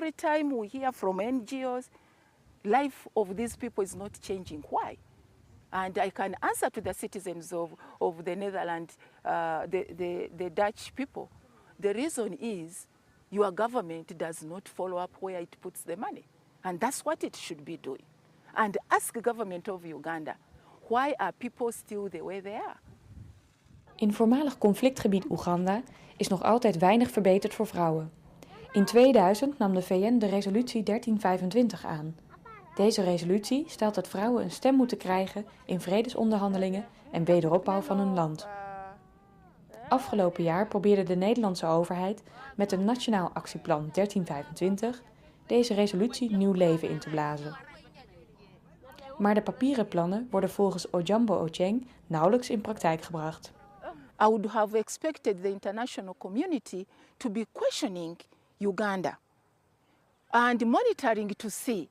every time we hear from NGOs, life of these people is not changing. Why? And I can answer to the citizens of the Netherlands, the Dutch people. The reason is your government does not follow up where it puts the money. And that's what it should be doing. And ask the government of Uganda, why are people still the way they are? In voormalig conflictgebied Oeganda is nog altijd weinig verbeterd voor vrouwen. In 2000 nam de VN de resolutie 1325 aan. Deze resolutie stelt dat vrouwen een stem moeten krijgen in vredesonderhandelingen en wederopbouw van hun land. Afgelopen jaar probeerde de Nederlandse overheid met een Nationaal Actieplan 1325 deze resolutie nieuw leven in te blazen. Maar de papieren plannen worden volgens Oijmabo Ochieng nauwelijks in praktijk gebracht. I would have expected the international community to be questioning Uganda and monitoring to see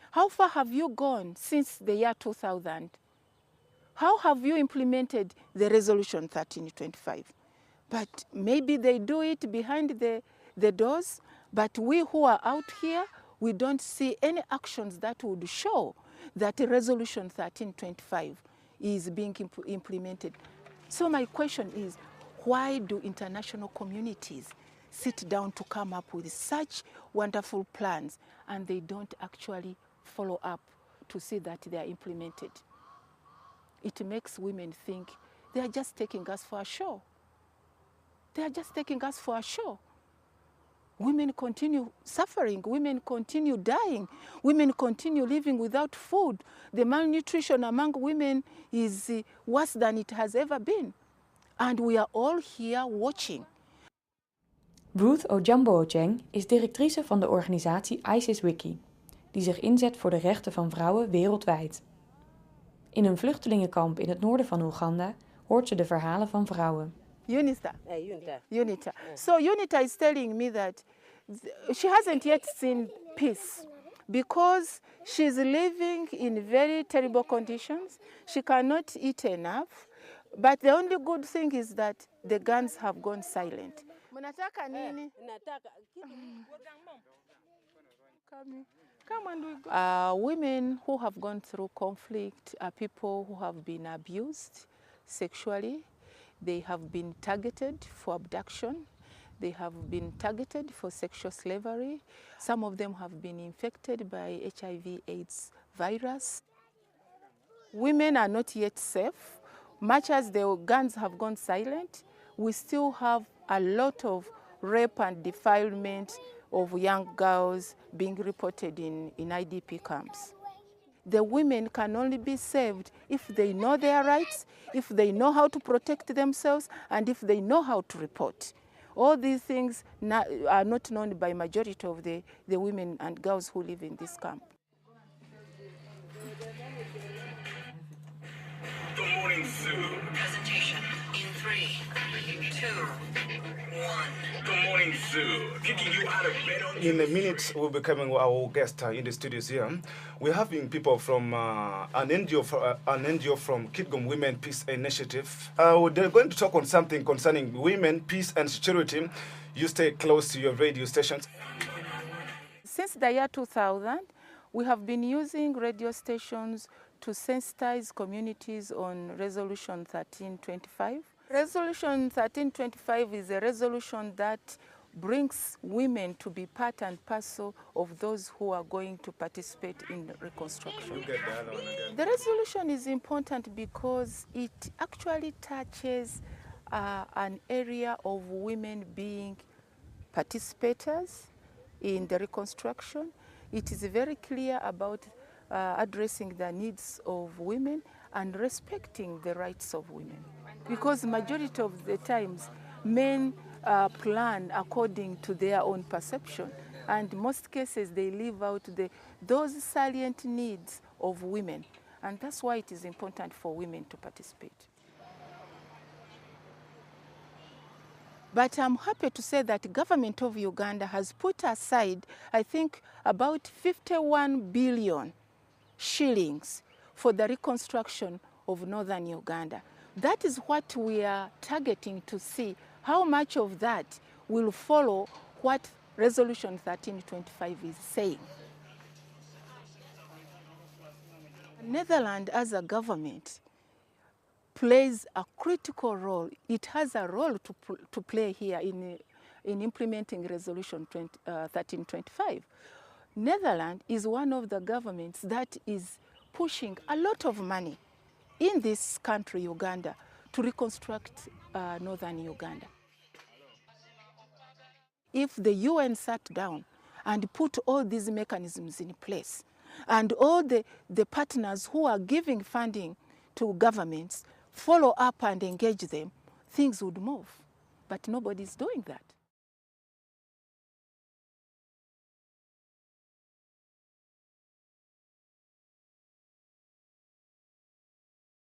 how far have you gone since the year 2000? How have you implemented the resolution 1325? But maybe they do it behind the doors, but we who are out here, we don't see any actions that would show that resolution 1325 is being implemented. So my question is, why do international communities sit down to come up with such wonderful plans and they don't actually follow up to see that they are implemented? It makes women think they are just taking us for a show. They are just taking us for a show. Women continue suffering, women continue dying, women continue living without food. The malnutrition among women is worse than it has ever been. And we are all here watching. Ruth Oijmabo Ochieng is directrice van de organisatie ISIS Wicci, die zich inzet voor de rechten van vrouwen wereldwijd. In een vluchtelingenkamp in het noorden van Oeganda hoort ze de verhalen van vrouwen. Unita. Unita. So Unita is telling me that she hasn't yet seen peace because she's living in very terrible conditions. She cannot eat enough. But the only good thing is that the guns have gone silent. Women who have gone through conflict are people who have been abused sexually. They have been targeted for abduction. They have been targeted for sexual slavery. Some of them have been infected by HIV/AIDS virus. Women are not yet safe. Much as the guns have gone silent, we still have a lot of rape and defilement of young girls being reported in IDP camps. The women can only be saved if they know their rights, if they know how to protect themselves, and if they know how to report. All these things are not known by majority of the women and girls who live in this camp. Good morning, Sue. Presentation in 3, 2, 1. Good morning, Sue. Kicking you out of bed on In a minute, we'll be coming with our guest in the studios here. We're having people from an NGO from Kidgum Women Peace Initiative. They're going to talk on something concerning women, peace and security. You stay close to your radio stations. Since the year 2000, we have been using radio stations to sensitize communities on Resolution 1325. Resolution 1325 is a resolution that brings women to be part and parcel of those who are going to participate in reconstruction. The resolution is important because it actually touches an area of women being participators in the reconstruction. It is very clear about addressing the needs of women and respecting the rights of women. Because majority of the times, men plan according to their own perception, and in most cases they leave out those salient needs of women, and that's why it is important for women to participate. But I'm happy to say that the government of Uganda has put aside, I think, about 51 billion shillings for the reconstruction of northern Uganda. That is what we are targeting to see how much of that will follow what Resolution 1325 is saying. Netherlands as a government plays a critical role. It has a role to play here in implementing Resolution 1325. Netherlands is one of the governments that is pushing a lot of money in this country, Uganda, to reconstruct northern Uganda. If the UN sat down and put all these mechanisms in place, and all the partners who are giving funding to governments follow up and engage them, things would move. But nobody's doing that.